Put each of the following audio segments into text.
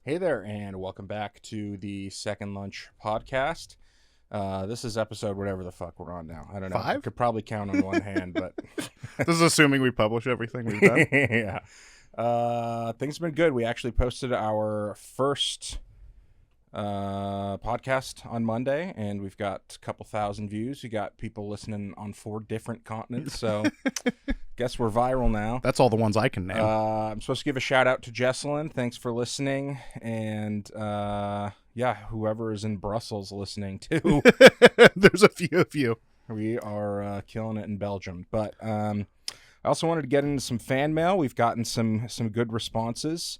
Hey there, and welcome back to the Second Lunch podcast. This is episode whatever the fuck we're on now. I don't know. I 5? could probably count on one hand, but This is assuming we publish everything we've done. yeah. Things have been good. We actually posted our first podcast on Monday, and we've got a couple thousand views. We got people listening on 4 different continents, so guess we're viral now. That's all the ones I can name. I'm supposed to give a shout out to Jesselyn. Thanks for listening. And whoever is in Brussels listening too. There's a few of you. We are killing it in Belgium. But I also wanted to get into some fan mail. We've gotten some good responses.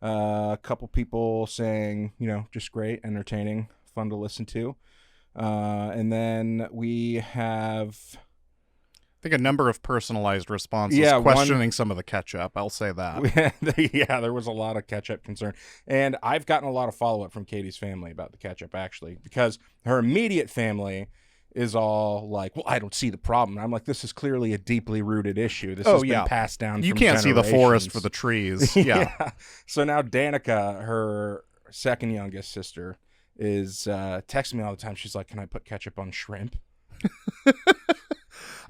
A couple people saying, just great, entertaining, fun to listen to. And then we have... I think a number of personalized responses questioning some of the catch-up. I'll say that. Yeah, there was a lot of catch-up concern. And I've gotten a lot of follow-up from Katie's family about the catch-up, actually, because her immediate family is all like, well, I don't see the problem. And I'm like, this is clearly a deeply rooted issue. This has been passed down You from can't see the generations. forest for the trees. Yeah. So now Danica, her second youngest sister, is texting me all the time. She's like, can I put ketchup on shrimp?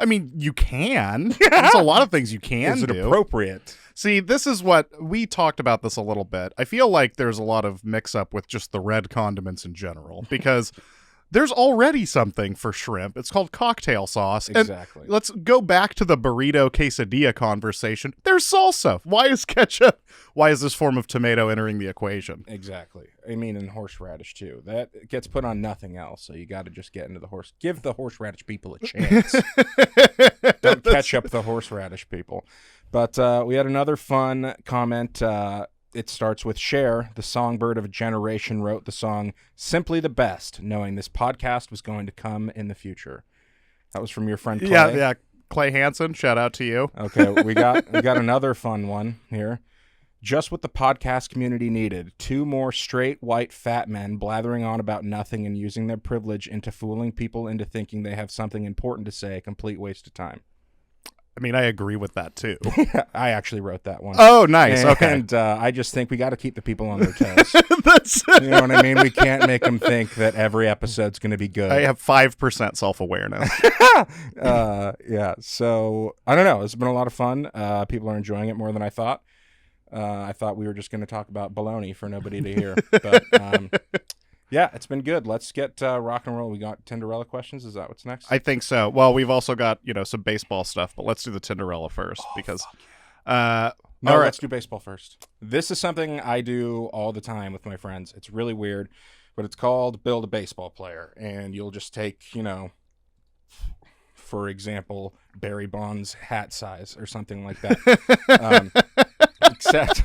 I mean, you can. There's a lot of things you can do. Is it do. appropriate? See, this is what we talked about this a little bit. I feel like there's a lot of mix-up with just the red condiments in general because there's already something for shrimp. It's called cocktail sauce. Exactly. And let's go back to the burrito quesadilla conversation. There's salsa. Why is ketchup? Why is this form of tomato entering the equation? Exactly. I mean, and horseradish too. That gets put on nothing else. So you got to just get into the give the horseradish people a chance. Don't catch up the horseradish people. But we had another fun comment. It starts with Cher, the songbird of a generation, wrote the song "Simply the Best," knowing this podcast was going to come in the future. That was from your friend Clay. Yeah, Clay Hansen. Shout out to you. Okay, we got another fun one here. Just what the podcast community needed. 2 more straight, white, fat men blathering on about nothing and using their privilege into fooling people into thinking they have something important to say. A complete waste of time. I mean, I agree with that, too. I actually wrote that one. Oh, nice. Okay. And I just think we got to keep the people on their toes. You know what I mean? We can't make them think that every episode's going to be good. I have 5% self-awareness. Yeah, so I don't know. It's been a lot of fun. People are enjoying it more than I thought. I thought we were just going to talk about baloney for nobody to hear. But yeah, it's been good. Let's get rock and roll. We got Tinderella questions. Is that what's next? I think so. Well, we've also got, some baseball stuff, but let's do the Tinderella first because... No, all right. Let's do baseball first. This is something I do all the time with my friends. It's really weird, but it's called Build a Baseball Player. And you'll just take, for example, Barry Bonds' hat size or something like that. Except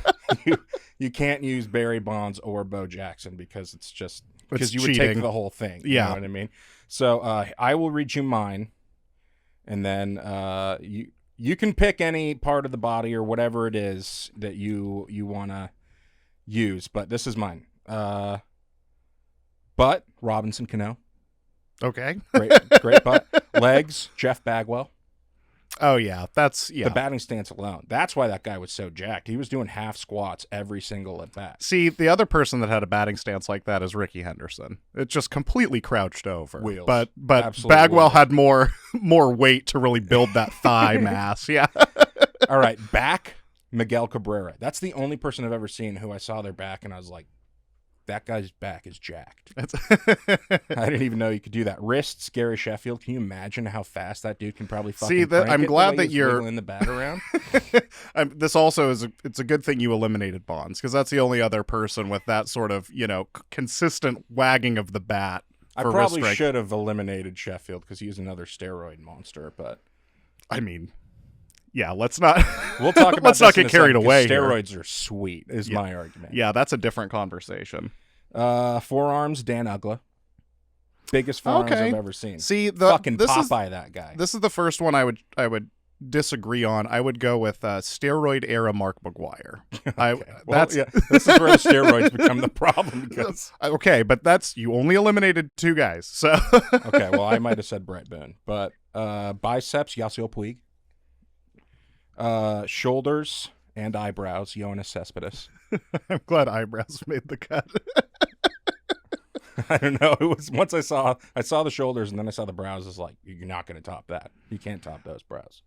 you can't use Barry Bonds or Bo Jackson because it's just... Because you would take the whole thing. Yeah. You know what I mean? So I will read you mine, and then you can pick any part of the body or whatever it is that you want to use, but this is mine. Butt, Robinson Cano. Okay. Great butt. Legs, Jeff Bagwell. Oh, yeah. The batting stance alone. That's why that guy was so jacked. He was doing half squats every single at bat. See, the other person that had a batting stance like that is Ricky Henderson. It just completely crouched over. Wheels. But Absolute Bagwell wheels. had more weight to really build that thigh mass. Yeah. All right, back, Miguel Cabrera. That's the only person I've ever seen who I saw their back and I was like, that guy's back is jacked. I didn't even know you could do that. Wrists, Gary Sheffield. Can you imagine how fast that dude can probably fucking I'm glad that you're wiggling the bat around. This also it's a good thing you eliminated Bonds because that's the only other person with that sort of consistent wagging of the bat. I probably should have eliminated Sheffield because he's another steroid monster. But I mean, yeah, let's not. We'll talk about. Let's not get carried away. Steroids are sweet, is my argument. Yeah, that's a different conversation. Forearms, Dan Ugla. Biggest forearms I've ever seen. See, fucking Popeye, that guy. This is the first one I would disagree on. I would go with steroid era Mark McGuire. This is where the steroids become the problem. Because but you only eliminated 2 guys. So okay, well I might have said Brett Boone, but biceps, Yasiel Puig. Shoulders, and eyebrows, Jonas Cespedes. I'm glad eyebrows made the cut. I don't know. It was once I saw the shoulders and then I saw the brows. It's like, you're not going to top that. You can't top those brows.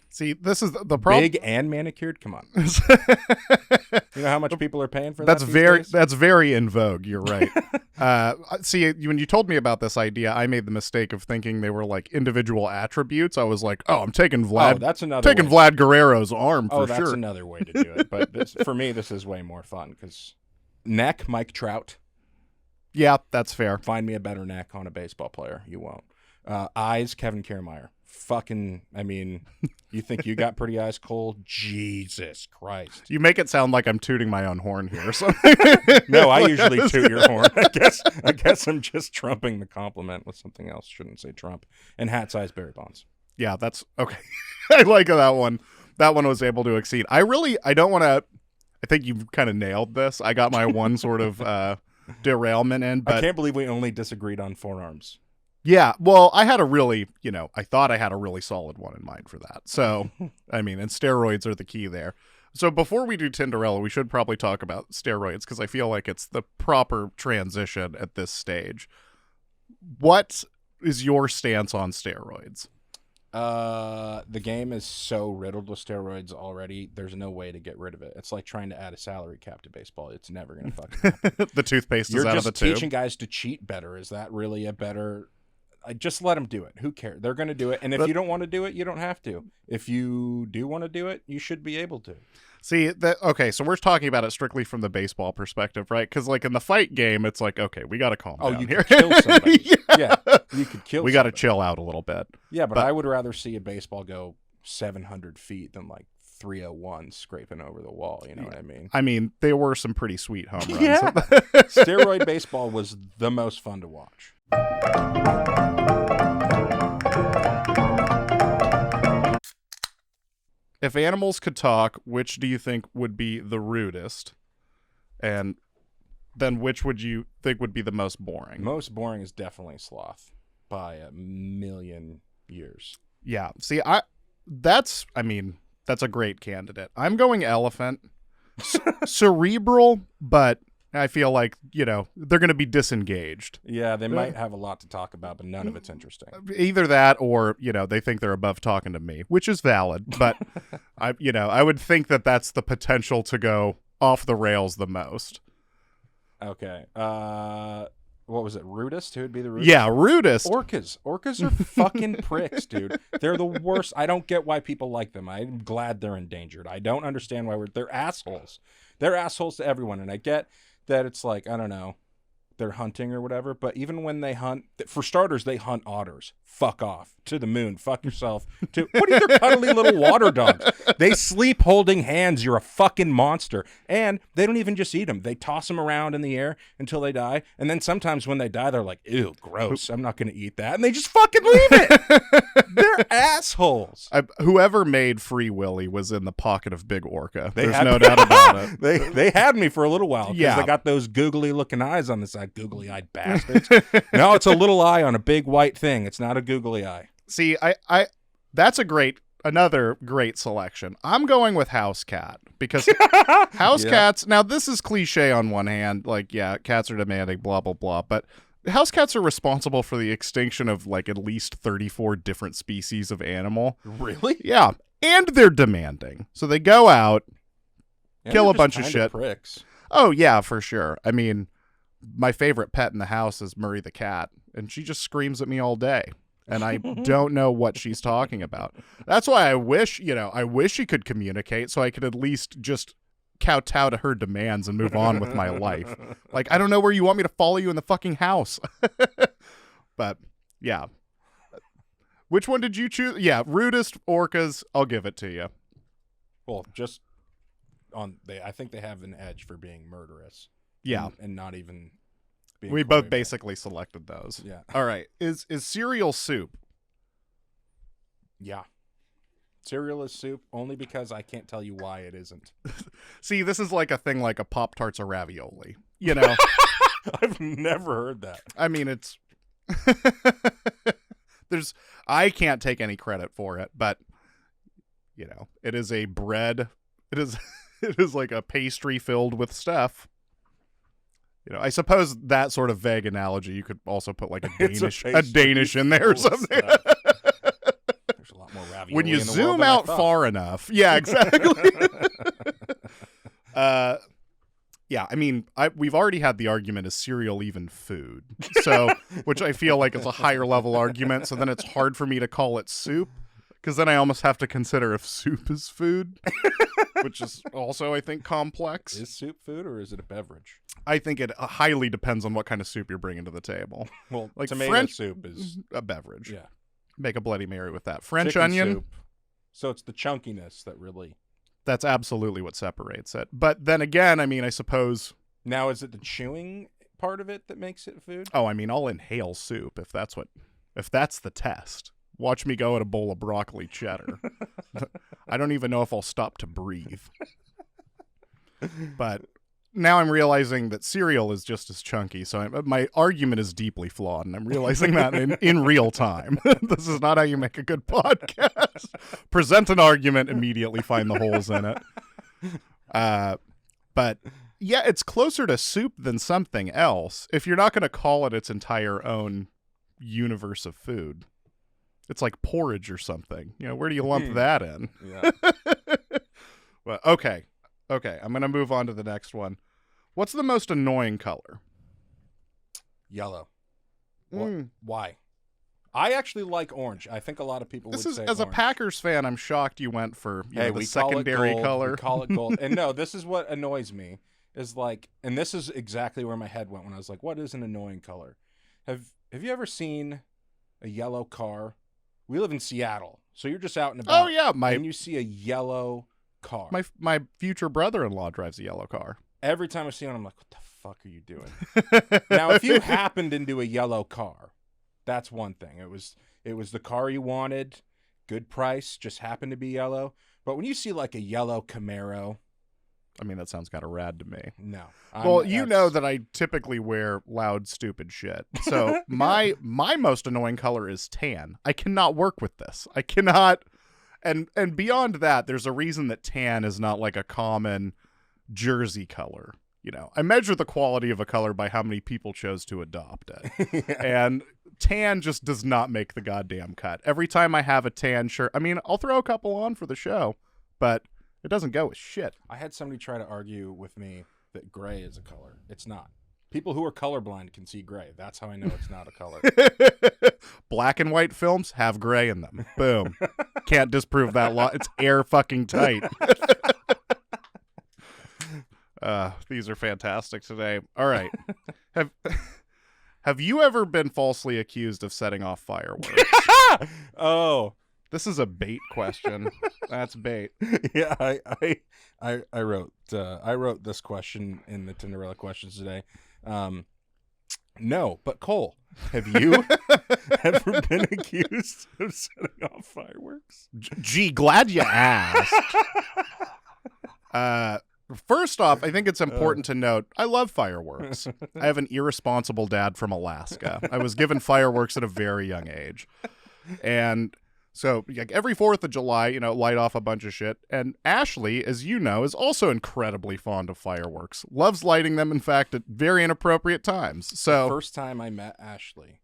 See, this is the problem. Big and manicured. Come on. You know how much people are paying for that? That's very in vogue. You're right. See, when you told me about this idea, I made the mistake of thinking they were like individual attributes. I was like, oh, I'm taking Vlad. Oh, that's another. Taking way. Vlad Guerrero's arm for that's sure. another way to do it. But for me, this is way more fun because neck, Mike Trout. Yeah, that's fair. Find me a better neck on a baseball player. You won't. Eyes, Kevin Kiermaier. Fucking, I mean, you think you got pretty eyes, Cole? Jesus Christ. You make it sound like I'm tooting my own horn here or something. No, I usually toot your horn. I guess I'm just trumping the compliment with something else. Shouldn't say Trump. And hat size Barry Bonds. Yeah, that's okay. I like that one. That one was able to exceed. I don't want to, I think you've kind of nailed this. I got my one sort of derailment in, but I can't believe we only disagreed on forearms. Yeah, well, I had a really, I thought I had a really solid one in mind for that. So, I mean, and steroids are the key there. So before we do Tinderella, we should probably talk about steroids because I feel like it's the proper transition at this stage. What is your stance on steroids? The game is so riddled with steroids already. There's no way to get rid of it. It's like trying to add a salary cap to baseball. It's never going to fucking happen. The toothpaste is out of the tube. You're just teaching guys to cheat better. Is that really a better... just let them do it. Who cares? They're going to do it. And if you don't want to do it, you don't have to. If you do want to do it, you should be able to. See, okay, so we're talking about it strictly from the baseball perspective, right? Because, like, in the fight game, it's like, okay, we got to calm down you here. Could kill somebody. Yeah, you could kill We got to chill out a little bit. Yeah, but I would rather see a baseball go 700 feet than, like, 301 scraping over the wall. You know what I mean? I mean, there were some pretty sweet home runs. Yeah. Steroid baseball was the most fun to watch. If animals could talk, which do you think would be the rudest? And then which would you think would be the most boring? Most boring is definitely sloth by a million years. Yeah. See, that's a great candidate. I'm going elephant. Cerebral, but I feel like, they're going to be disengaged. Yeah, they might have a lot to talk about, but none of it's interesting. Either that or, they think they're above talking to me, which is valid. But, I would think that that's the potential to go off the rails the most. Okay. What was it? Rudest? Who would be the rudest? Yeah, rudest. Orcas. Orcas are fucking pricks, dude. They're the worst. I don't get why people like them. I'm glad they're endangered. I don't understand why they're assholes. They're assholes to everyone, and I get that it's like, I don't know, they're hunting or whatever, but even when they hunt, for starters, they hunt otters. Fuck off. To the moon. Fuck yourself. What are your cuddly little water dogs? They sleep holding hands. You're a fucking monster. And they don't even just eat them. They toss them around in the air until they die. And then sometimes when they die, they're like, ew, gross. I'm not going to eat that. And they just fucking leave it. They're assholes. Whoever made Free Willy was in the pocket of Big Orca. There's no doubt about it. They had me for a little while because they got those googly looking eyes on the side. Googly-eyed bastards. No, it's a little eye on a big white thing. It's not a googly eye. See, I that's another great selection. I'm going with house cat because house cats, now this is cliche on one hand, like, yeah, cats are demanding, blah, blah, blah, but house cats are responsible for the extinction of like at least 34 different species of animal. Really? Yeah. And they're demanding. So they go out, kill a bunch of shit. Pricks. Oh, yeah, for sure. I mean, my favorite pet in the house is Murray the cat, and she just screams at me all day. And I don't know what she's talking about. That's why I wish she could communicate so I could at least just kowtow to her demands and move on with my life. Like, I don't know where you want me to follow you in the fucking house. But, yeah. Which one did you choose? Yeah, rudest orcas, I'll give it to you. Well, I think they have an edge for being murderous. Yeah. And not even... We both basically selected those. Yeah. All right. Is cereal soup? Yeah. Cereal is soup only because I can't tell you why it isn't. See, this is like a thing like a Pop-Tarts or ravioli. I've never heard that. I mean, it's... I can't take any credit for it, but, it is a bread It is it is like a pastry filled with stuff. You know, I suppose that sort of vague analogy, you could also put like a Danish in there or something. There's a lot more ravioli When you in the world zoom than I out thought. far enough. Yeah, exactly. Yeah, I mean, we've already had the argument, is cereal even food? So, which I feel like is a higher level argument. So then it's hard for me to call it soup, because then I almost have to consider if soup is food, which is also, I think, complex. Is soup food or is it a beverage? I think it highly depends on what kind of soup you're bringing to the table. Well, Like tomato soup is a beverage. yeah. Make a Bloody Mary with that. French Chicken onion. soup. So it's the chunkiness that really. That's absolutely what separates it. But then again, I mean, I suppose. Now, is it the chewing part of it that makes it food? Oh, I mean, I'll inhale soup if that's the test. Watch me go at a bowl of broccoli cheddar. I don't even know if I'll stop to breathe. But now I'm realizing that cereal is just as chunky. So my argument is deeply flawed, and I'm realizing that in real time. This is not how you make a good podcast. Present an argument, immediately find the holes in it. But yeah, it's closer to soup than something else. If you're not going to call it its entire own universe of food. It's like porridge or something. You know, where do you lump that in? Yeah. Well, okay. I'm going to move on to the next one. What's the most annoying color? Yellow. Why? I actually like orange. I think a lot of people would say As a orange. Packers fan, I'm shocked you went for the we secondary call it gold. color. We call it gold. And no, this is what annoys me. Is like, and this is exactly where my head went when I was like, what is an annoying color? Have you ever seen a yellow car? We live in Seattle, so you're just out and about. Oh yeah, and you see a yellow car. My future brother-in-law drives a yellow car. Every time I see one, I'm like, what the fuck are you doing? Now, if you happened into a yellow car, that's one thing. It was the car you wanted, good price, just happened to be yellow. But when you see like a yellow Camaro, I mean, that sounds kind of rad to me. no. Well, you know that I typically wear loud, stupid shit. So my most annoying color is tan. I cannot work with this. I cannot. And beyond that, there's a reason that tan is not like a common jersey color. You know, I measure the quality of a color by how many people chose to adopt it. Yeah. And tan just does not make the goddamn cut. Every time I have a tan shirt, I mean, I'll throw a couple on for the show, but it doesn't go with shit. I had somebody try to argue with me that gray is a color. It's not. People who are colorblind can see gray. That's how I know it's not a color. Black and white films have gray in them. Boom. Can't disprove that law. It's air fucking tight. These are fantastic today. All right. Have you ever been falsely accused of setting off fireworks? Oh. This is a bait question. That's bait. Yeah, I wrote this question in the Tinderella questions today. No, but Cole, have you ever been accused of setting off fireworks? Gee, glad you asked. First off, I think it's important to note, I love fireworks. I have an irresponsible dad from Alaska. I was given fireworks at a very young age. And so like every 4th of July, you know, light off a bunch of shit. And Ashley, as you know, is also incredibly fond of fireworks. Loves lighting them, in fact, at very inappropriate times. So First time I met Ashley,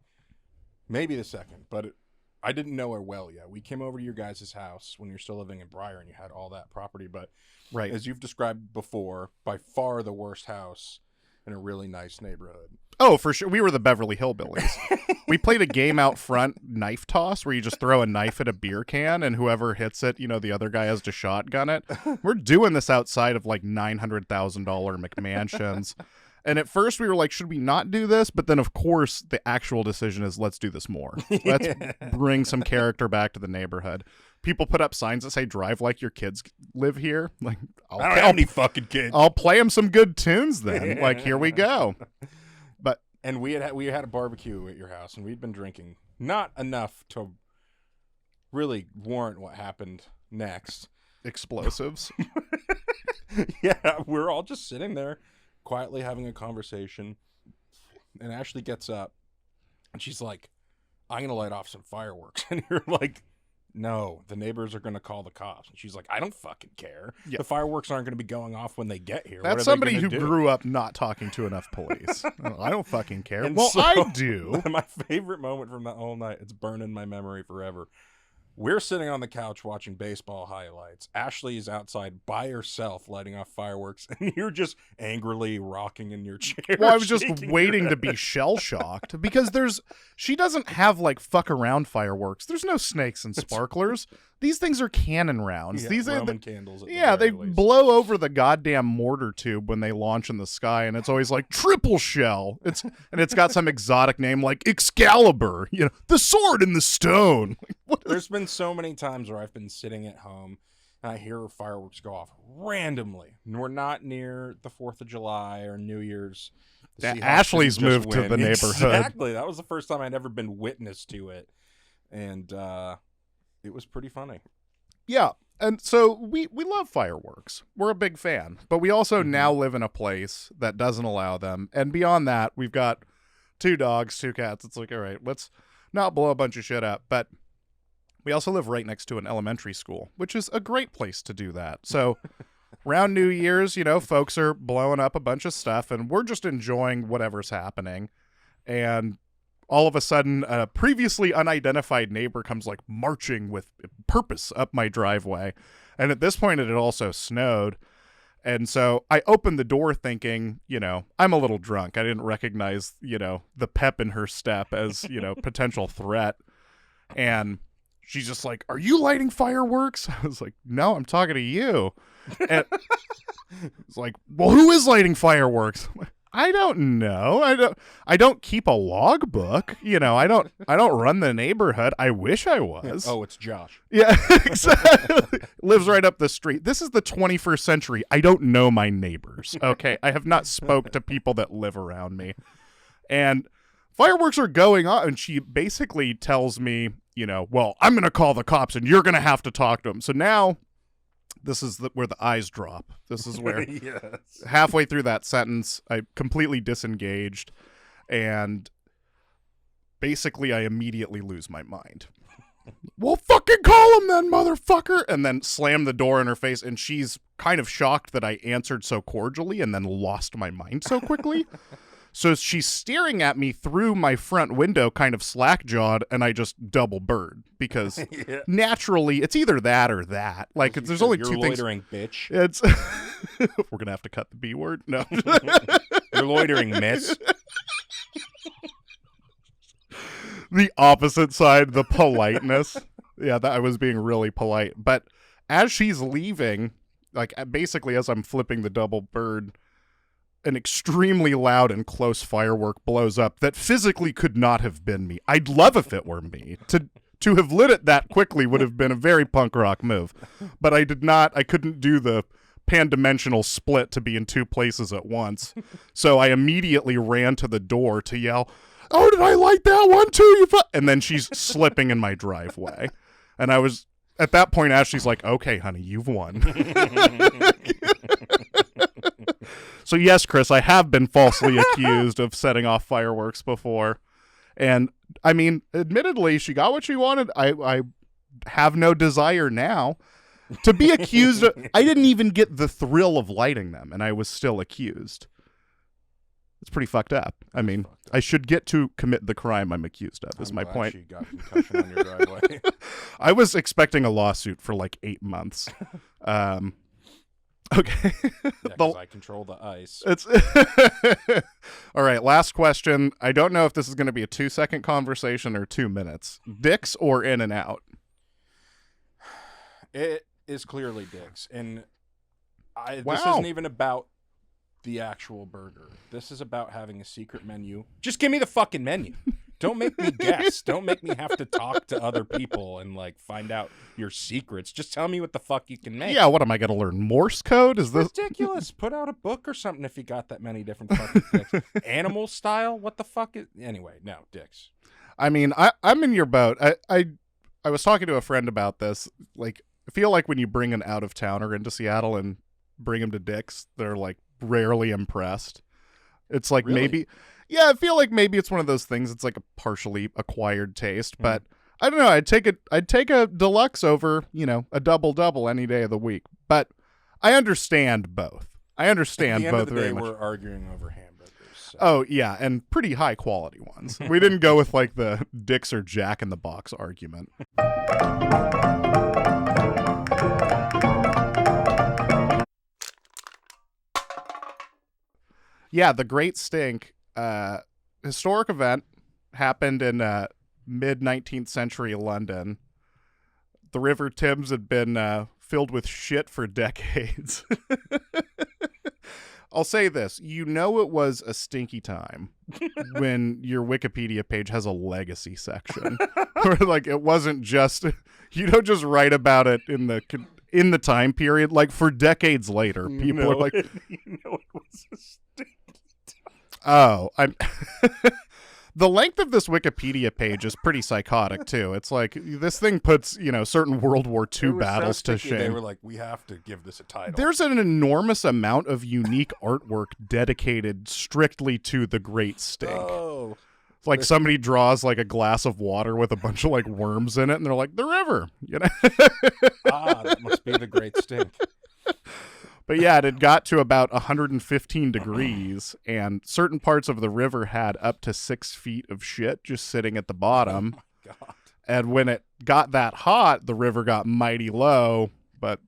maybe the second, but I didn't know her well yet. We came over to your guys' house when you're still living in Briar and you had all that property. But right. as you've described before, by far the worst house in a really nice neighborhood. Oh, for sure. We were the Beverly Hillbillies. We played a game out front, knife toss, where you just throw a knife at a beer can and whoever hits it, you know, the other guy has to shotgun it. We're doing this outside of like $900,000 McMansions. And at first we were like, should we not do this? But then, of course, the actual decision is let's do this more. Let's bring some character back to the neighborhood. People put up signs that say, drive like your kids live here. Like, I don't have any fucking kids. I'll play them some good tunes then. Like, here we go. But and we had a barbecue at your house, and we'd been drinking not enough to really warrant what happened next. Explosives. Yeah, we're all just sitting there quietly having a conversation, and Ashley gets up and she's like, I'm gonna light off some fireworks. And you're like, no, the neighbors are going to call the cops. And she's like, I don't fucking care. Yeah. The fireworks aren't going to be going off when they get here. That's somebody who grew up not talking to enough police. I don't fucking care. And well, so, I do. My favorite moment from that whole night, it's burned in my memory forever. We're sitting on the couch watching baseball highlights. Ashley is outside by herself lighting off fireworks, and you're just angrily rocking in your chair. Well, I was just waiting to be shell-shocked because she doesn't have like fuck around fireworks. There's no snakes and sparklers. These things are cannon rounds. Yeah, These Roman are candles. they blow over the goddamn mortar tube when they launch in the sky, and it's always like triple shell. It's got some exotic name like Excalibur, the sword in the stone. There's been so many times where I've been sitting at home and I hear fireworks go off randomly. And we're not near the 4th of July or New Year's. Ashley's moved to the neighborhood. Exactly. That was the first time I'd ever been witness to it. And it was pretty funny. Yeah. And so we love fireworks. We're a big fan. But we also now live in a place that doesn't allow them. And beyond that, we've got 2 dogs, 2 cats. It's like, all right, let's not blow a bunch of shit up. But we also live right next to an elementary school, which is a great place to do that. So around New Year's, folks are blowing up a bunch of stuff, and we're just enjoying whatever's happening. And all of a sudden, a previously unidentified neighbor comes like marching with purpose up my driveway. And at this point, it had also snowed. And so I opened the door thinking, I'm a little drunk. I didn't recognize, the pep in her step as, potential threat. And she's just like, are you lighting fireworks? I was like, no, I'm talking to you. And it's like, well, who is lighting fireworks? I don't know. I don't keep a logbook. I don't run the neighborhood. I wish I was. Oh, it's Josh. Yeah, exactly. Lives right up the street. This is the 21st century. I don't know my neighbors. Okay. I have not spoke to people that live around me. And fireworks are going on, and she basically tells me, well, I'm going to call the cops and you're going to have to talk to them. So now this is where the eyes drop. This is where yes. Halfway through that sentence, I completely disengaged, and basically I immediately lose my mind. Well, fucking call him then, motherfucker! And then slam the door in her face, and she's kind of shocked that I answered so cordially and then lost my mind so quickly. So she's staring at me through my front window, kind of slack-jawed, and I just double bird because naturally it's either that or that. Like there's only 2 things. You're loitering, bitch. It's we're gonna have to cut the B word. No, you're loitering, miss. The opposite side, the politeness. Yeah, I was being really polite. But as she's leaving, like basically as I'm flipping the double bird, an extremely loud and close firework blows up that physically could not have been me. I'd love if it were me. To have lit it that quickly would have been a very punk rock move. But I couldn't do the pan-dimensional split to be in 2 places at once. So I immediately ran to the door to yell, "Oh, did I light that one too? And then she's slipping in my driveway. And I was, at that point, Ashley's like, okay, honey, you've won. So yes, Chris, I have been falsely accused of setting off fireworks before. And I mean, admittedly, she got what she wanted. I have no desire now to be accused. I didn't even get the thrill of lighting them, and I was still accused. It's pretty fucked up. I mean, I should get to commit the crime I'm accused of, is my point. She got concussion on your driveway. I was expecting a lawsuit for like 8 months. Okay. Yeah, because I control the ice. It's all right, last question. I don't know if this is going to be a 2-second conversation or 2 minutes. Dicks or In and Out? It is clearly Dicks. And Wow. This isn't even about the actual burger. This is about having a secret menu. Just give me the fucking menu. Don't make me guess. Don't make me have to talk to other people and like find out your secrets. Just tell me what the fuck you can make. Yeah, what am I going to learn? Morse code? Is this ridiculous? Put out a book or something if you got that many different fucking dicks. Animal style? What the fuck is? Anyway, no, Dicks. I mean, I'm in your boat. I was talking to a friend about this. Like, I feel like when you bring an out of towner into Seattle and bring them to Dick's, they're like rarely impressed. It's like Really? maybe, yeah, I feel like maybe it's one of those things. It's like a partially acquired taste, but I don't know. I'd take a deluxe over, a double any day of the week. But I understand both. I understand At the end both of the very day, much. we're arguing over hamburgers. So. Oh yeah, and pretty high quality ones. We didn't go with like the Dick's or Jack in the Box argument. Yeah, the Great Stink, historic event, happened in mid 19th century London. The River Thames had been filled with shit for decades. I'll say this. You know it was a stinky time when your Wikipedia page has a legacy section. Where, like, it wasn't just... You don't just write about it in the time period. Like, for decades later, people are like... You know it was a stinky time. Oh, I'm... The length of this Wikipedia page is pretty psychotic, too. It's like, this thing puts, certain World War II battles to shame. They were like, we have to give this a title. There's an enormous amount of unique artwork dedicated strictly to the Great Stink. Oh. It's like somebody draws like a glass of water with a bunch of like worms in it, and they're like, the river, That must be the Great Stink. But yeah, it had got to about 115 degrees, and certain parts of the river had up to 6 feet of shit just sitting at the bottom. Oh my God. And when it got that hot, the river got mighty low, but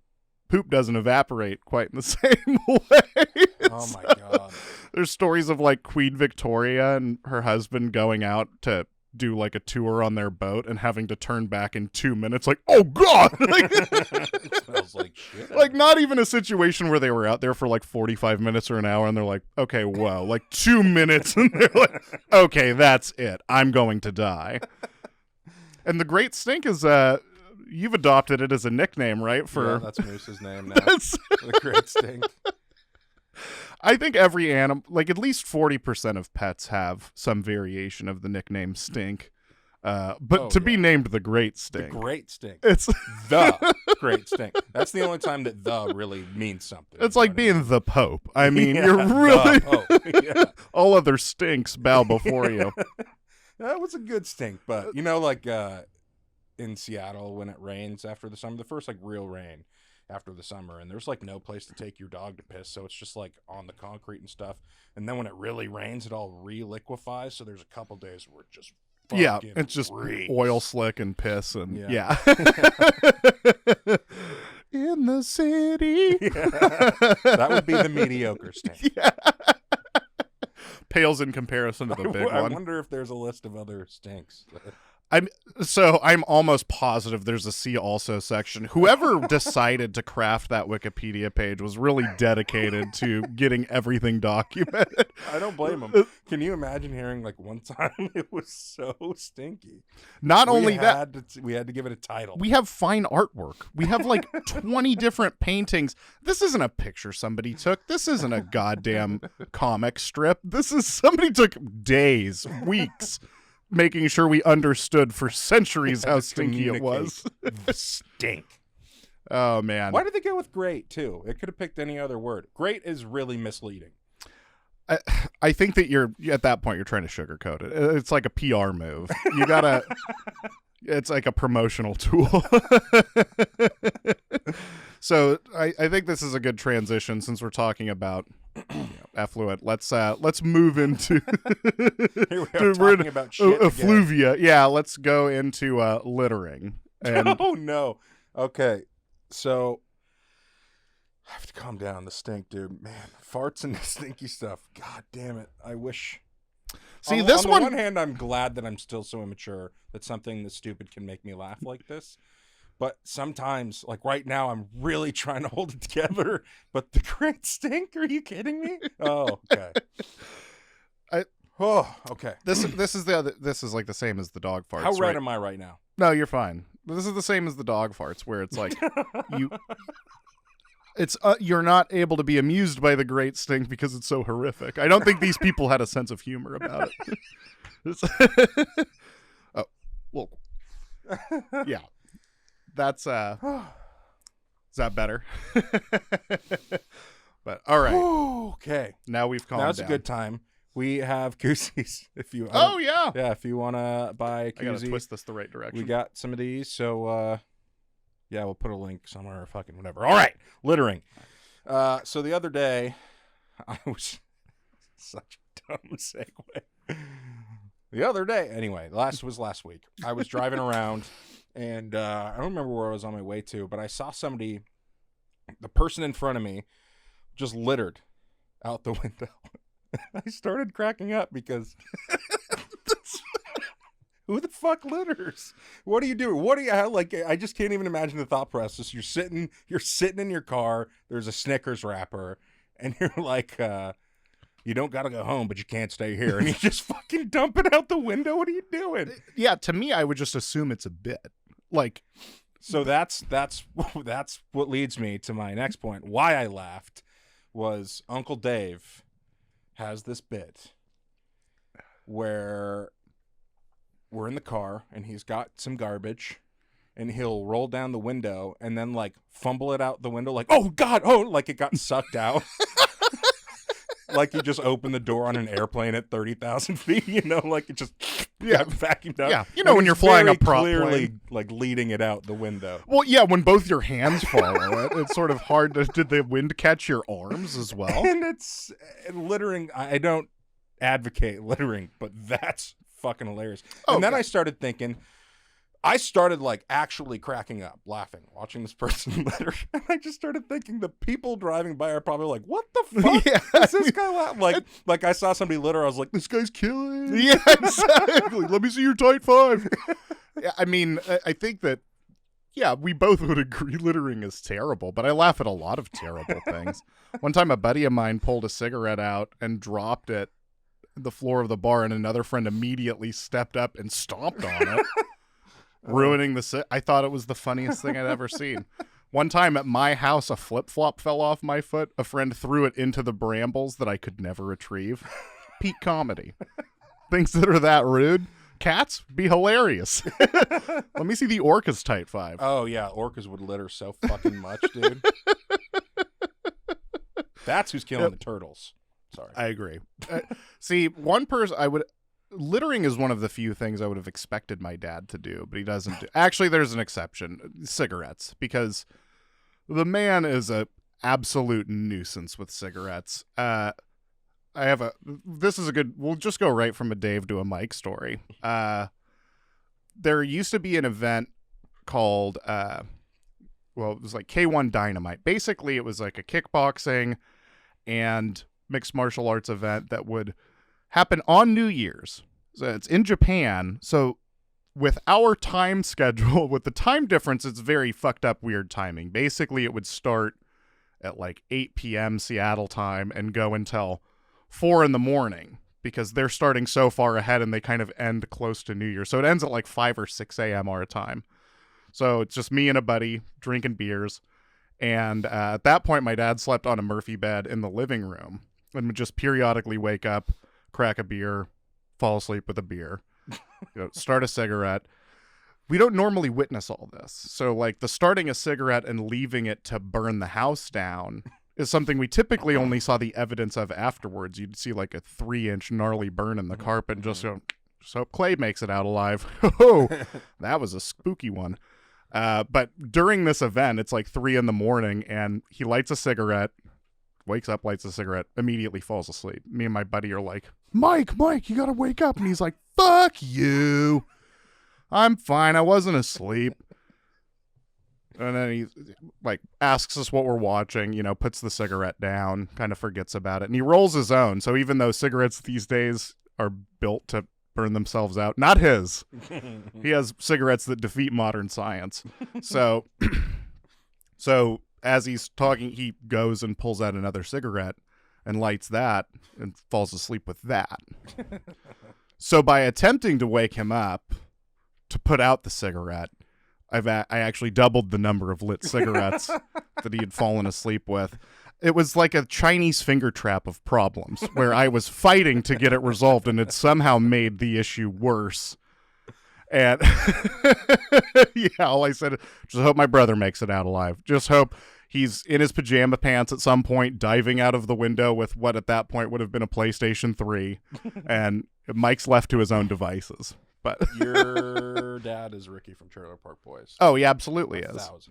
poop doesn't evaporate quite in the same way. Oh my God. There's stories of like Queen Victoria and her husband going out to do like a tour on their boat and having to turn back in 2 minutes like, oh God. It smells like shit. Like, not even a situation where they were out there for like 45 minutes or an hour and they're like, okay, whoa, like 2 minutes, and they're like, okay, that's it, I'm going to die. And the Great Stink is you've adopted it as a nickname, right? Yeah, that's Moose's name now. The Great Stink. I think every animal, like at least 40% of pets have some variation of the nickname Stink. But to be named the Great Stink. The Great Stink. It's the Great Stink. That's the only time that the really means something. It's like being the Pope. I mean, you're really... Yeah. All other stinks bow before you. That was a good stink, but like in Seattle when it rains after the summer, the first like real rain after the summer, and there's like no place to take your dog to piss, so it's just like on the concrete and stuff. And then when it really rains, it all re-liquefies, so there's a couple days where it just it's just reeks. Oil slick and piss and yeah. In the city. That would be the mediocre stink. Yeah. Pales in comparison to the big one. I wonder if there's a list of other stinks. I'm almost positive there's a see also section. Whoever decided to craft that Wikipedia page was really dedicated to getting everything documented. I don't blame them. Can you imagine hearing like one time it was so stinky? Not only that, we had to give it a title. We have fine artwork. We have like 20 different paintings. This isn't a picture somebody took. This isn't a goddamn comic strip. This is somebody took days, weeks, making sure we understood for centuries how stinky it was. The stink. Oh, man. Why did they go with great, too? It could have picked any other word. Great is really misleading. I think that you're, at that point, you're trying to sugarcoat it. It's like a PR move. You gotta, it's like a promotional tool. So I think this is a good transition since we're talking about effluent. Let's move into Here we are talking about shit effluvia. Yeah, let's go into littering. And oh no. Okay. So I have to calm down. The stink, dude. Man, farts and stinky stuff. God damn it. I wish. See, on the one hand, I'm glad that I'm still so immature that something this stupid can make me laugh like this. But sometimes, like right now, I'm really trying to hold it together. But the Great Stink? Are you kidding me? Oh, okay. Okay. This is like the same as the dog farts. How red am I right now? No, you're fine. This is the same as the dog farts, where it's like you're not able to be amused by the Great Stink because it's so horrific. I don't think these people had a sense of humor about it. Oh, well, yeah. That's is that better? But all right. Okay. Now we've calmed down. Now's a good time. We have koozies. If you Oh, yeah. yeah, if you want to buy a I gotta koozie, twist this the right direction. we got some of these. So yeah, we'll put a link somewhere or fucking whatever. All right, littering. So the other day, I was such a dumb segue. The other day, anyway, last week. I was driving around, and I don't remember where I was on my way to, but I saw somebody, the person in front of me, just littered out the window. I started cracking up because who the fuck litters? What do you do? What do you like? I just can't even imagine the thought process. You're sitting in your car. There's a Snickers wrapper, and you're like, you don't gotta go home, but you can't stay here, and you just fucking dump it out the window. What are you doing? Yeah, to me, I would just assume it's a bit. Like, so that's what leads me to my next point. Why I laughed was Uncle Dave has this bit where we're in the car and he's got some garbage and he'll roll down the window and then like fumble it out the window like, oh God, oh, like it got sucked out. Like you just opened the door on an airplane at 30,000 feet, you know, like it just vacuumed out. Yeah, you know, when you're flying a prop clearly plane. like leading it out the window. Well, yeah, when both your hands follow it, it's sort of hard to. Did the wind catch your arms as well? And it's littering. I don't advocate littering, but that's fucking hilarious. And then I started thinking, I started like actually cracking up, laughing, watching this person litter. And I just started thinking the people driving by are probably like, what the fuck is this guy laughing? Like I saw somebody litter. I was like, this guy's killing. Yeah, exactly. Let me see your tight five. Yeah, I mean, I think that, yeah, we both would agree littering is terrible, but I laugh at a lot of terrible things. One time a buddy of mine pulled a cigarette out and dropped it on the floor of the bar, and another friend immediately stepped up and stomped on it. Ruining I thought it was the funniest thing I'd ever seen. One time at my house, a flip-flop fell off my foot. A friend threw it into the brambles that I could never retrieve. Peak comedy. Things that are that rude. Cats be hilarious. Let me see the orca's tight five. Oh yeah, orcas would litter so fucking much, dude. That's who's killing the turtles. Sorry. I agree. See, one person littering is one of the few things I would have expected my dad to do, but he doesn't do. Actually, there's an exception. Cigarettes, because the man is a absolute nuisance with cigarettes. We'll just go right from a Dave to a Mike story. There used to be an event called, it was like K1 Dynamite. Basically, it was like a kickboxing and mixed martial arts event that would happen on New Year's. So it's in Japan. So with our time schedule, with the time difference, it's very fucked up weird timing. Basically, it would start at like 8 p.m. Seattle time and go until 4 a.m. because they're starting so far ahead and they kind of end close to New Year. So it ends at like 5 or 6 a.m. our time. So it's just me and a buddy drinking beers. And at that point, my dad slept on a Murphy bed in the living room and would just periodically wake up, crack a beer, fall asleep with a beer, start a cigarette. We don't normally witness all this. So like the starting a cigarette and leaving it to burn the house down is something we typically only saw the evidence of afterwards. You'd see like a 3-inch gnarly burn in the carpet and just go, so Clay makes it out alive. Oh, that was a spooky one. But during this event, it's like 3 a.m. and he lights a cigarette, wakes up, lights a cigarette, immediately falls asleep. Me and my buddy are like, Mike, you gotta wake up. And he's like, fuck you. I'm fine. I wasn't asleep. And then he like asks us what we're watching, puts the cigarette down, kind of forgets about it. And he rolls his own. So even though cigarettes these days are built to burn themselves out, not his. He has cigarettes that defeat modern science. So as he's talking, he goes and pulls out another cigarette and lights that and falls asleep with that. So by attempting to wake him up to put out the cigarette, I actually doubled the number of lit cigarettes that he had fallen asleep with. It was like a Chinese finger trap of problems where I was fighting to get it resolved and it somehow made the issue worse. And yeah, all I said, just hope my brother makes it out alive. Just hope He's in his pajama pants at some point, diving out of the window with what at that point would have been a PlayStation 3, and Mike's left to his own devices. But Your dad is Ricky from Trailer Park Boys. oh, he absolutely is. 1,000%.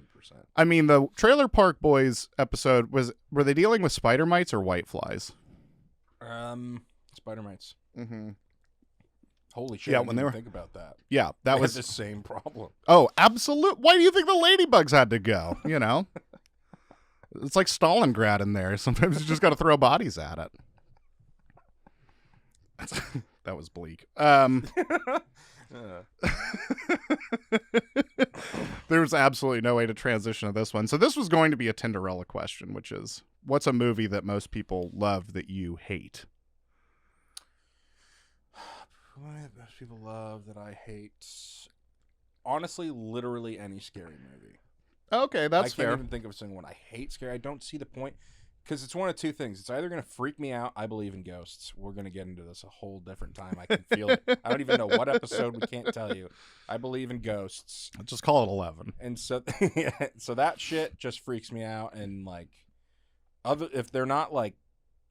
I mean, the Trailer Park Boys episode were they dealing with spider mites or white flies? Spider mites. Mm-hmm. Holy shit! Yeah, I when didn't they even were think about that. Yeah, that They was had the same problem. Oh, absolute. Why do you think the ladybugs had to go? You know, it's like Stalingrad in there. Sometimes you just got to throw bodies at it. That was bleak. There was absolutely no way to transition to this one. So this was going to be a Tinderella question, which is, what's a movie that most people love that you hate? What do most people love that I hate? Honestly, literally any scary movie. Okay, that's fair. I can't even think of a single one. I hate scary. I don't see the point. Because it's one of two things. It's either going to freak me out. I believe in ghosts. We're going to get into this a whole different time. I can feel it. I don't even know what episode. We can't tell you. I believe in ghosts. Just call it 11. And so, so that shit just freaks me out. And like, if they're not like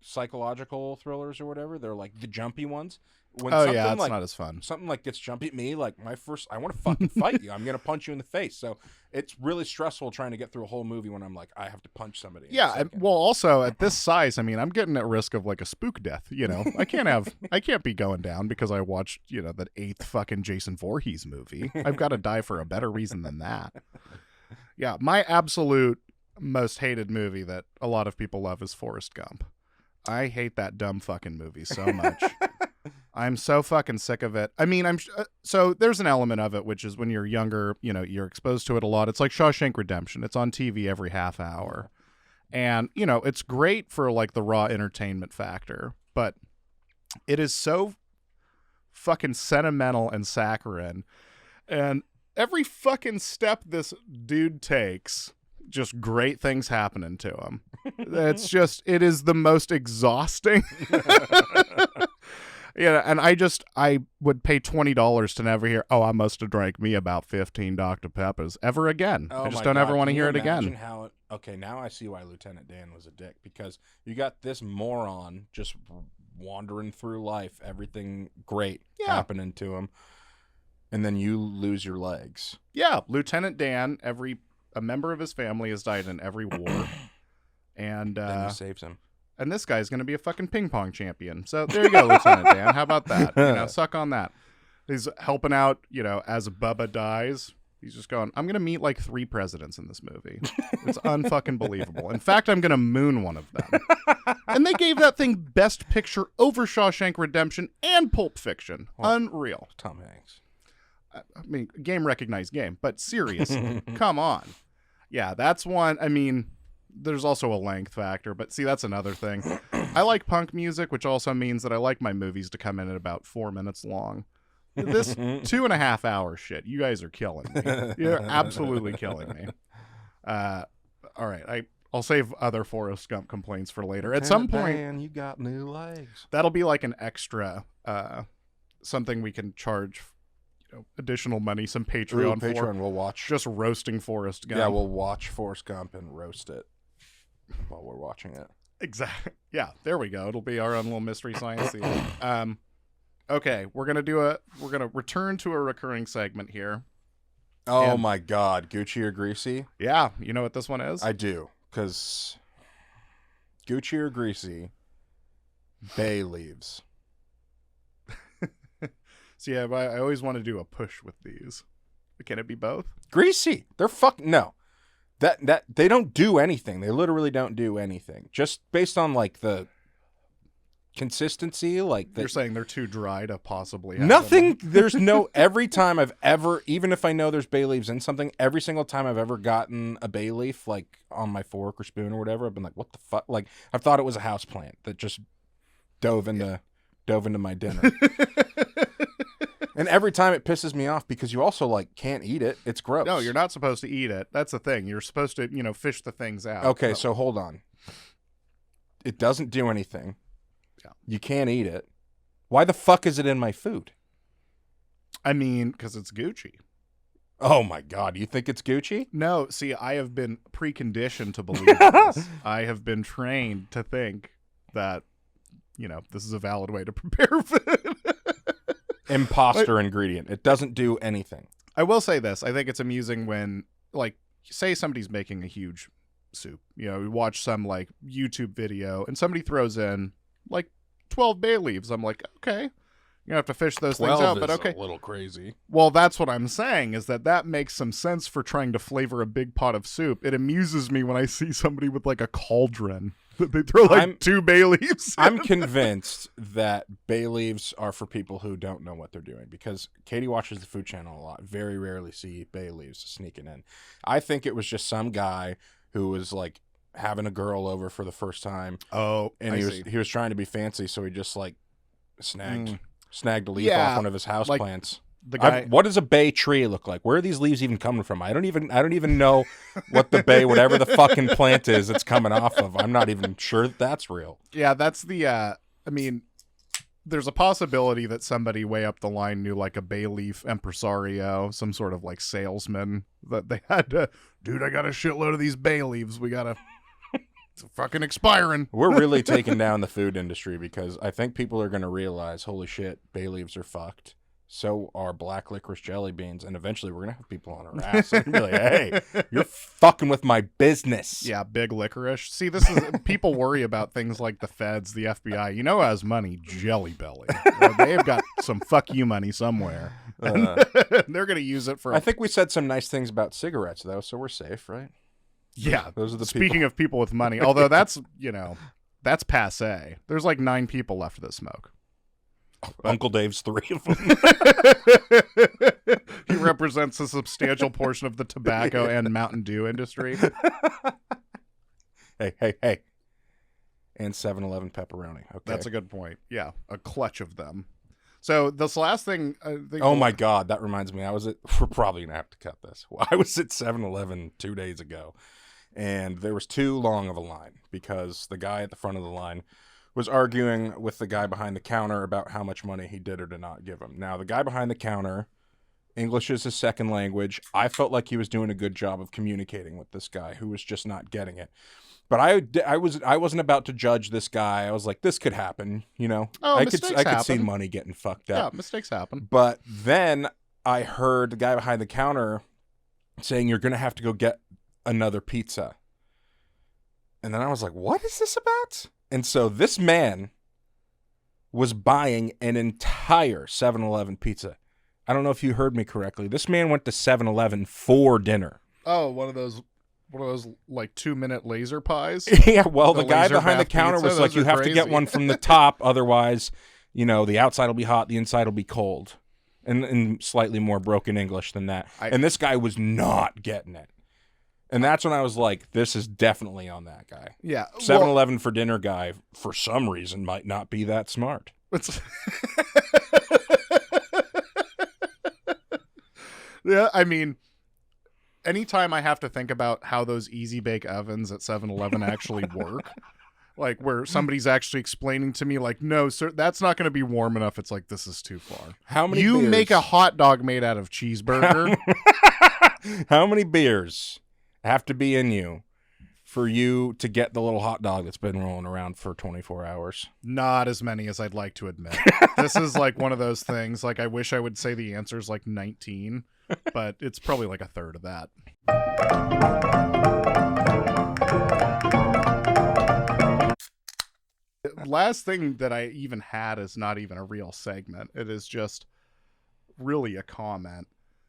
psychological thrillers or whatever, they're like the jumpy ones. When oh yeah, it's like, not as fun. Something like gets jumpy at me, like I want to fucking fight you. I'm gonna punch you in the face. So it's really stressful trying to get through a whole movie when I'm like, I have to punch somebody. Yeah, well, also at this size, I mean, I'm getting at risk of like a spook death. You know, I can't be going down because I watched that 8th fucking Jason Voorhees movie. I've got to die for a better reason than that. Yeah, my absolute most hated movie that a lot of people love is Forrest Gump. I hate that dumb fucking movie so much. I'm so fucking sick of it. I mean, so there's an element of it, which is when you're younger, you're exposed to it a lot. It's like Shawshank Redemption. It's on TV every half hour. And, it's great for like the raw entertainment factor, but it is so fucking sentimental and saccharine. And every fucking step this dude takes, just great things happening to him. It is the most exhausting. Yeah, and I would pay $20 to never hear, I must have drank me about 15 Dr. Peppers ever again. Oh, I just don't ever want to hear it again. Okay, now I see why Lieutenant Dan was a dick, because you got this moron just wandering through life, everything great happening to him, and then you lose your legs. Yeah, Lieutenant Dan, a member of his family has died in every war. And then he saves him. And this guy's going to be a fucking ping pong champion. So there you go, Lieutenant Dan. How about that? Suck on that. He's helping out, as Bubba dies. He's just going, I'm going to meet like 3 presidents in this movie. It's unfucking believable. In fact, I'm going to moon one of them. And they gave that thing Best Picture over Shawshank Redemption and Pulp Fiction. Well, unreal. Tom Hanks. I mean, game recognized game. But seriously, come on. Yeah, that's one. I mean, there's also a length factor, but see, that's another thing. I like punk music, which also means that I like my movies to come in at about 4 minutes long. This 2.5 hour shit, you guys are killing me. You're absolutely killing me. All right, I'll save other Forrest Gump complaints for later. At some point, Dan, you got new legs. That'll be like an extra, something we can charge, additional money, some Patreon. Patreon, we'll watch. Just roasting Forrest Gump. Yeah, we'll watch Forrest Gump and roast it while we're watching it. Exactly. Yeah, there we go. It'll be our own little mystery science theater. Okay, we're gonna return to a recurring segment here. Oh my God, Gucci or Greasy? Yeah, you know what this one is? I do, because Gucci or Greasy, bay leaves. So yeah, I always want to do a push with these. Can it be both? Greasy. They're no. That they don't do anything. They literally don't do anything. Just based on like the consistency, like you're saying they're too dry to possibly have nothing. them. There's no every time I've ever, even if I know there's bay leaves in something, every single time I've ever gotten a bay leaf like on my fork or spoon or whatever, I've been like, what the fuck? Like I've thought it was a house plant that just dove into my dinner. And every time it pisses me off because you also like can't eat it. It's gross. No, you're not supposed to eat it. That's the thing. You're supposed to, fish the things out. Okay, so hold on. It doesn't do anything. Yeah. You can't eat it. Why the fuck is it in my food? I mean, because it's Gucci. Oh my God, you think it's Gucci? No, see, I have been preconditioned to believe this. I have been trained to think that, this is a valid way to prepare food. Imposter ingredient. It doesn't do anything. I will say this. I think it's amusing when, like, say somebody's making a huge soup. We watch some, like, YouTube video, and somebody throws in, like, 12 bay leaves. I'm like, okay. You have to fish those things out, but okay. A little crazy. Well, that's what I'm saying, is that makes some sense for trying to flavor a big pot of soup. It amuses me when I see somebody with, like, a cauldron that they throw, like, 2 bay leaves in. I'm convinced that bay leaves are for people who don't know what they're doing, because Katie watches the Food Channel a lot. Very rarely see bay leaves sneaking in. I think it was just some guy who was, like, having a girl over for the first time. Oh, and he was trying to be fancy, so he just, like, snagged a leaf off one of his houseplants. The guy. What does a bay tree look like? Where are these leaves even coming from? I don't even know what the bay, whatever the fucking plant is, it's coming off of. I'm not even sure that's real. Yeah, that's the. I mean, there's a possibility that somebody way up the line knew, like, a bay leaf impresario, some sort of, like, salesman, that they had to. Dude, I got a shitload of these bay leaves. We gotta. It's fucking expiring. We're really taking down the food industry, because I think people are going to realize, holy shit, bay leaves are fucked. So are black licorice jelly beans. And eventually we're going to have people on our ass and be like, hey, you're fucking with my business. Yeah, big licorice. See, this is people worry about things like the feds, the FBI. You know who has money? Jelly Belly. They've got some fuck you money somewhere. They're going to use it for... I think we said some nice things about cigarettes, though, so we're safe, right? Yeah, those are the speaking of people with money, although that's passe. There's like 9 people left that smoke. Uncle Dave's 3 of them. He represents a substantial portion of the tobacco and Mountain Dew industry. Hey. And 7-Eleven pepperoni. Okay. That's a good point. Yeah, a clutch of them. So this last thing... oh my God, that reminds me. We're probably going to have to cut this. I was at 7-Eleven 2 days ago, and there was too long of a line, because the guy at the front of the line was arguing with the guy behind the counter about how much money he did or did not give him. Now, the guy behind the counter, English is his second language. I felt like he was doing a good job of communicating with this guy who was just not getting it. But I wasn't about to judge this guy. I was like, this could happen, Oh, I could see money getting fucked up. Yeah, mistakes happen. But then I heard the guy behind the counter saying, you're going to have to go get another pizza. And then I was like, what is this about? And so this man was buying an entire 7-Eleven pizza. I don't know if you heard me correctly. This man went to 7-Eleven for dinner. Oh, one of those like 2-minute laser pies. Yeah, well, the guy behind the counter was like, you have to get one from the top, otherwise, the outside will be hot, the inside will be cold, and in slightly more broken English than that. And this guy was not getting it. And that's when I was like, this is definitely on that guy. Yeah. 7-Eleven for dinner guy, for some reason, might not be that smart. Yeah, I mean, anytime I have to think about how those easy bake ovens at 7-Eleven actually work, like where somebody's actually explaining to me, like, no, sir, that's not going to be warm enough. It's like, this is too far. How many You beers? make a hot dog made out of cheeseburger. How many beers have to be in you for you to get the little hot dog that's been rolling around for 24 hours? Not as many as I'd like to admit. This is like one of those things, like I wish I would say the answer is like 19, but it's probably like a third of that. Last thing that I even had is not even a real segment. It is just really a comment.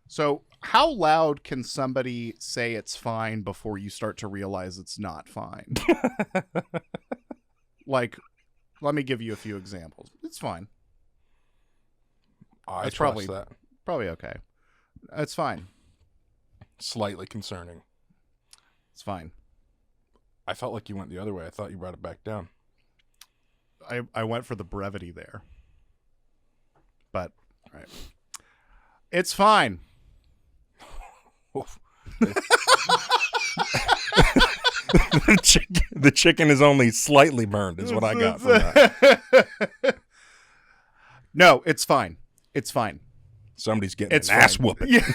So how loud can somebody say it's fine before you start to realize it's not fine? Like, let me give you a few examples. It's fine. It's probably that. Probably okay. It's fine. Slightly concerning. It's fine. I felt like you went the other way. I thought you brought it back down. I went for the brevity there. But, all right. It's fine. The chicken is only slightly burned, is what I got from that. No, it's fine. It's fine. Somebody's getting an ass whooping. Yeah.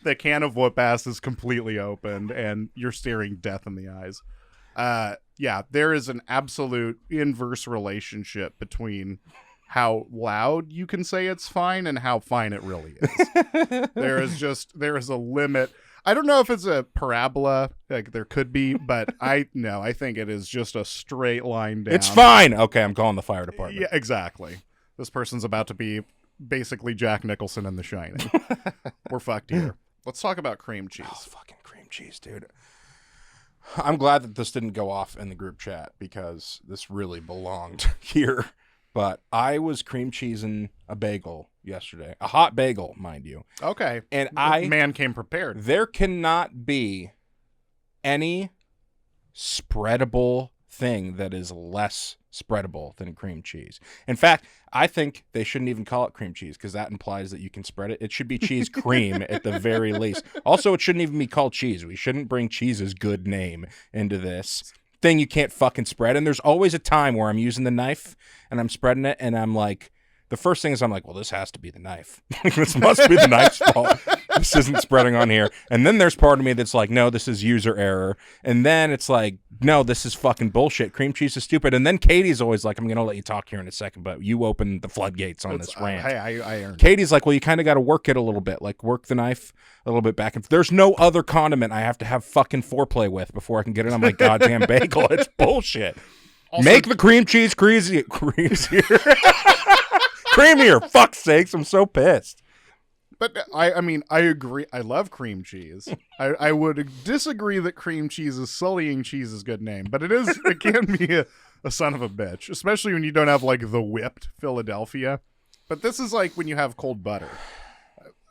The can of whoop ass is completely opened and you're staring death in the eyes. Yeah, there is an absolute inverse relationship between how loud you can say it's fine and how fine it really is. there is a limit. I don't know if it's a parabola, like there could be, but I think it is just a straight line down. It's fine. Okay, I'm calling the fire department. Yeah, exactly. This person's about to be basically Jack Nicholson in The Shining. We're fucked here. Let's talk about cream cheese. Oh, fucking cream cheese, dude. I'm glad that this didn't go off in the group chat because this really belonged here. But I was cream cheesing a bagel yesterday. A hot bagel, mind you. Okay. And man came prepared. There cannot be any spreadable thing that is less spreadable than cream cheese. In fact, I think they shouldn't even call it cream cheese because that implies that you can spread it. It should be cheese cream at the very least. Also, it shouldn't even be called cheese. We shouldn't bring cheese's good name into this thing you can't fucking spread. And there's always a time where I'm using the knife and I'm spreading it and I'm like, the first thing is I'm like, well, this has to be the knife. This must be the knife's fault. This isn't spreading on here. And then there's part of me that's like, no, this is user error. And then it's like, no, this is fucking bullshit. Cream cheese is stupid. And then Katie's always like, I'm going to let you talk here in a second, but you open the floodgates on this rant. Hey, I earned Katie's like, well, you kind of got to work it a little bit, like work the knife a little bit back and forth. There's no other condiment I have to have fucking foreplay with before I can get it on my goddamn bagel. It's bullshit. Also, make the cream cheese creamier. Creamier, fuck's sakes, I'm so pissed. But I mean, I agree. I love cream cheese. I would disagree that cream cheese is sullying cheese's good name, but it can be a son of a bitch, especially when you don't have like the whipped Philadelphia. But this is like when you have cold butter.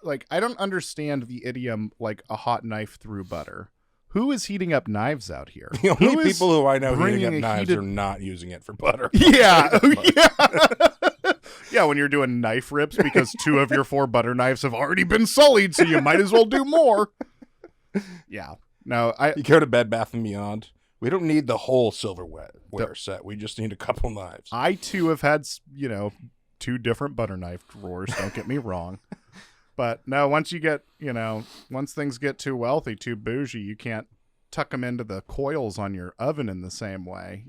Like, I don't understand the idiom like a hot knife through butter. Who is heating up knives out here? The only people who I know heating up knives are not using it for butter. Yeah. Yeah, when you're doing knife rips because 2 of your 4 butter knives have already been sullied, so you might as well do more. Yeah. No, You go to Bed Bath & Beyond. We don't need the whole silverware set. We just need a couple knives. I, too, have had, 2 different butter knife drawers. Don't get me wrong. But no, once you get, once things get too wealthy, too bougie, you can't tuck them into the coils on your oven in the same way,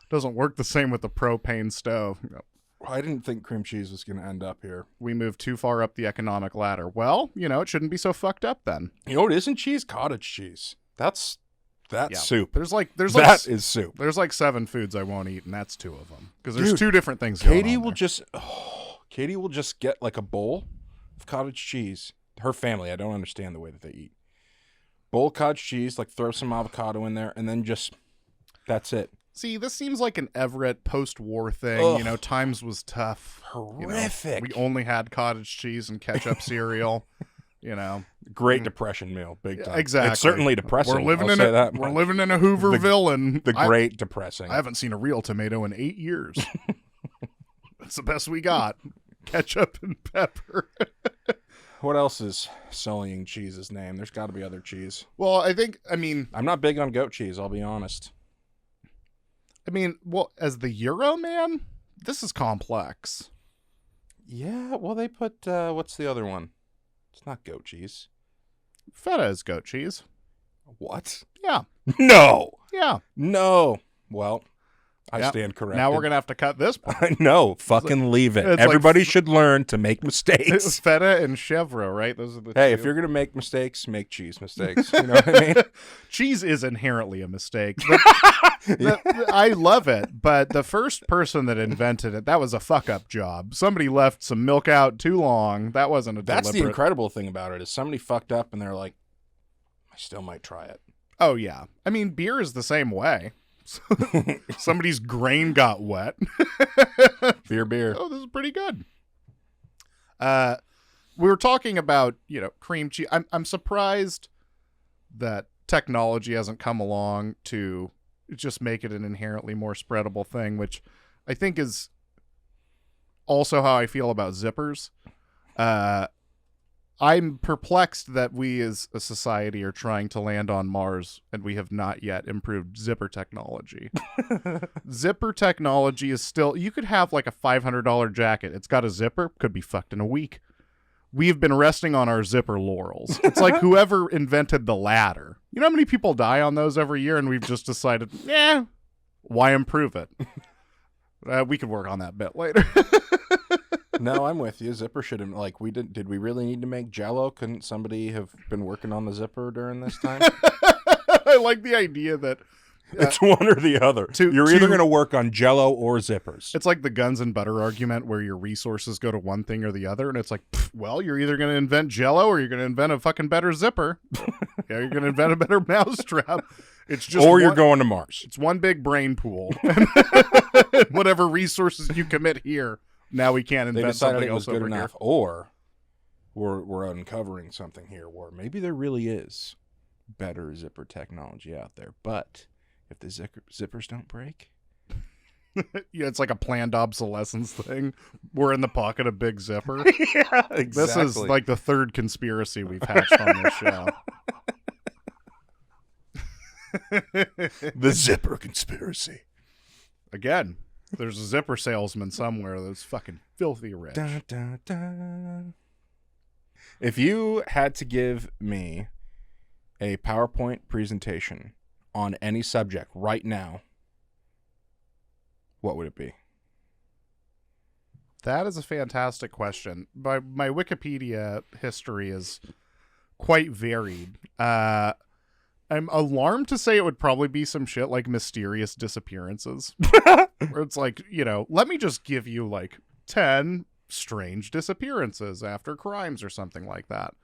Doesn't work the same with the propane stove. I didn't think cream cheese was going to end up here. We moved too far up the economic ladder. Well, it shouldn't be so fucked up then. You know what isn't cheese? Cottage cheese. That's soup. That is soup. There's like 7 foods I won't eat, and that's 2 of them. Because there's 2 different things going on Katie will just get like a bowl of cottage cheese. Her family, I don't understand the way that they eat. Bowl of cottage cheese, like throw some avocado in there, and then that's it. See, this seems like an Everett post-war thing. Ugh. Times was tough. Horrific. We only had cottage cheese and ketchup cereal. Great Depression meal, big time. Exactly. It's certainly depressing. We're living in a Hooverville, and the great depressing. I haven't seen a real tomato in 8 years. That's the best we got. Ketchup and pepper. What else is sullying cheese's name? There's got to be other cheese. Well, I'm not big on goat cheese, I'll be honest. As the Euro man, this is complex. Yeah, well, they put, what's the other one? It's not goat cheese. Feta is goat cheese. What? Yeah. No. Yeah. No. Well, I stand corrected. Now we're going to have to cut this part. No, fucking leave it. Everybody should learn to make mistakes. Feta and chèvre, right? Those are the Hey, two. if you're going to make mistakes, make cheese mistakes. You know what I mean? Cheese is inherently a mistake. I love it, but the first person that invented it, that was a fuck-up job. Somebody left some milk out too long. That wasn't a That's deliberate... the incredible thing about it, is somebody fucked up and they're like, I still might try it. Oh, yeah. Beer is the same way. Somebody's grain got wet. Beer. Oh, this is pretty good. We were talking about, cream cheese. I'm surprised that technology hasn't come along to just make it an inherently more spreadable thing, which I think is also how I feel about zippers. I'm perplexed that we as a society are trying to land on Mars and we have not yet improved zipper technology. Zipper technology is still, you could have like a $500 jacket. It's got a zipper, could be fucked in a week. we've been resting on our zipper laurels. It's like whoever invented the ladder. You know how many people die on those every year, and we've just decided, why improve it? We could work on that bit later. No, I'm with you. Zipper should have, like, did we really need to make Jell-O? Couldn't somebody have been working on the zipper during this time? I like the idea that it's one or the other. You're either going to work on Jell-O or zippers. It's like the guns and butter argument where your resources go to one thing or the other. And it's like, well, you're either going to invent Jell-O or you're going to invent a fucking better zipper. You're going to invent a better mousetrap. It's just you're going to Mars. It's one big brain pool. Whatever resources you commit here, now we can't invent something else over here. Or we're uncovering something here where maybe there really is better zipper technology out there. But if the zippers don't break... Yeah, it's like a planned obsolescence thing. We're in the pocket of big zipper. Yeah, exactly. This is like the third conspiracy we've hatched on this show. The zipper conspiracy. Again, there's a zipper salesman somewhere that's fucking filthy rich. Dun, dun, dun. If you had to give me a PowerPoint presentation on any subject right now, what would it be? That is a fantastic question. My Wikipedia history is quite varied. I'm alarmed to say it would probably be some shit like mysterious disappearances. Where it's like, let me just give you like 10 strange disappearances after crimes or something like that.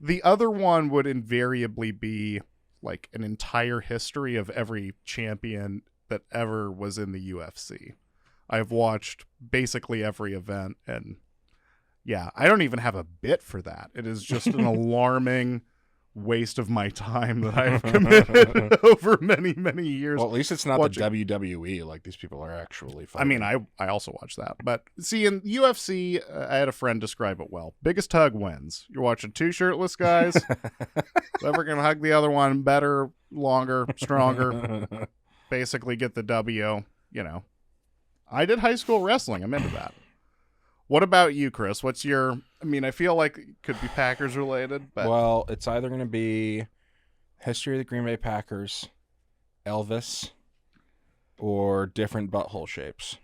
The other one would invariably be like an entire history of every champion that ever was in the UFC. I've watched basically every event, and yeah, I don't even have a bit for that. It is just an alarming waste of my time that I've committed over many, many years. Well, at least it's not the WWE. Like, these people are actually fighting. I mean, I also watch that. But see, in UFC, I had a friend describe it well. Biggest hug wins. You're watching two shirtless guys. Whoever can hug the other one better, longer, stronger. Basically get the W. I did high school wrestling. I'm into that. What about you, Chris? What's your... I feel like it could be Packers related, but... Well, it's either going to be history of the Green Bay Packers, Elvis, or different butthole shapes.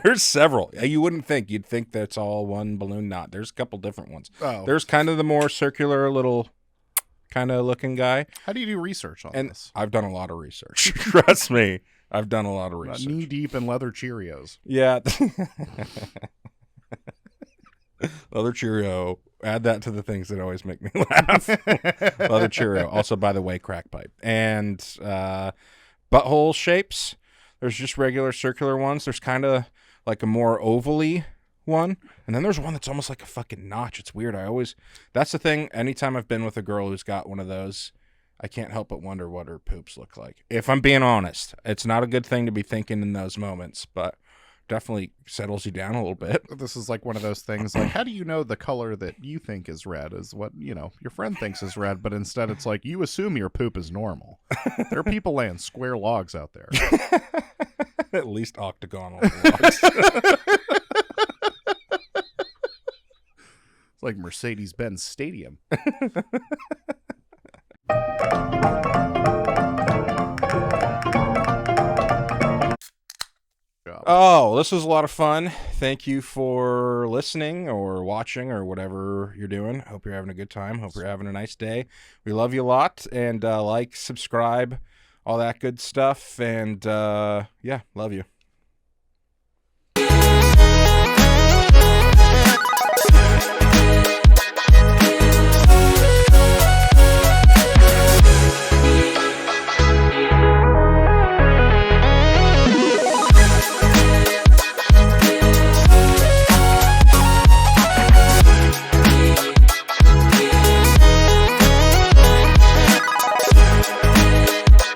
There's several. You wouldn't think. You'd think that's all one balloon knot. There's a couple different ones. Oh. There's kind of the more circular little kind of looking guy. How do you do research on this? I've done a lot of research. Trust me. I've done a lot of research. Knee deep in leather Cheerios. Yeah. Leather Cheerio. Add that to the things that always make me laugh. Leather Cheerio. Also, by the way, crack pipe. And butthole shapes. There's just regular circular ones. There's kind of like a more ovally one. And then there's one that's almost like a fucking notch. It's weird. That's the thing. Anytime I've been with a girl who's got one of those, I can't help but wonder what her poops look like. If I'm being honest, it's not a good thing to be thinking in those moments, but definitely settles you down a little bit. This is like one of those things, like, how do you know the color that you think is red is what, your friend thinks is red, but instead it's like, you assume your poop is normal. There are people laying square logs out there. At least octagonal logs. It's like Mercedes-Benz Stadium. Oh, this was a lot of fun. Thank you for listening or watching or whatever you're doing. Hope you're having a good time. Hope you're having a nice day. We love you a lot. And like, subscribe, all that good stuff. And yeah, love you.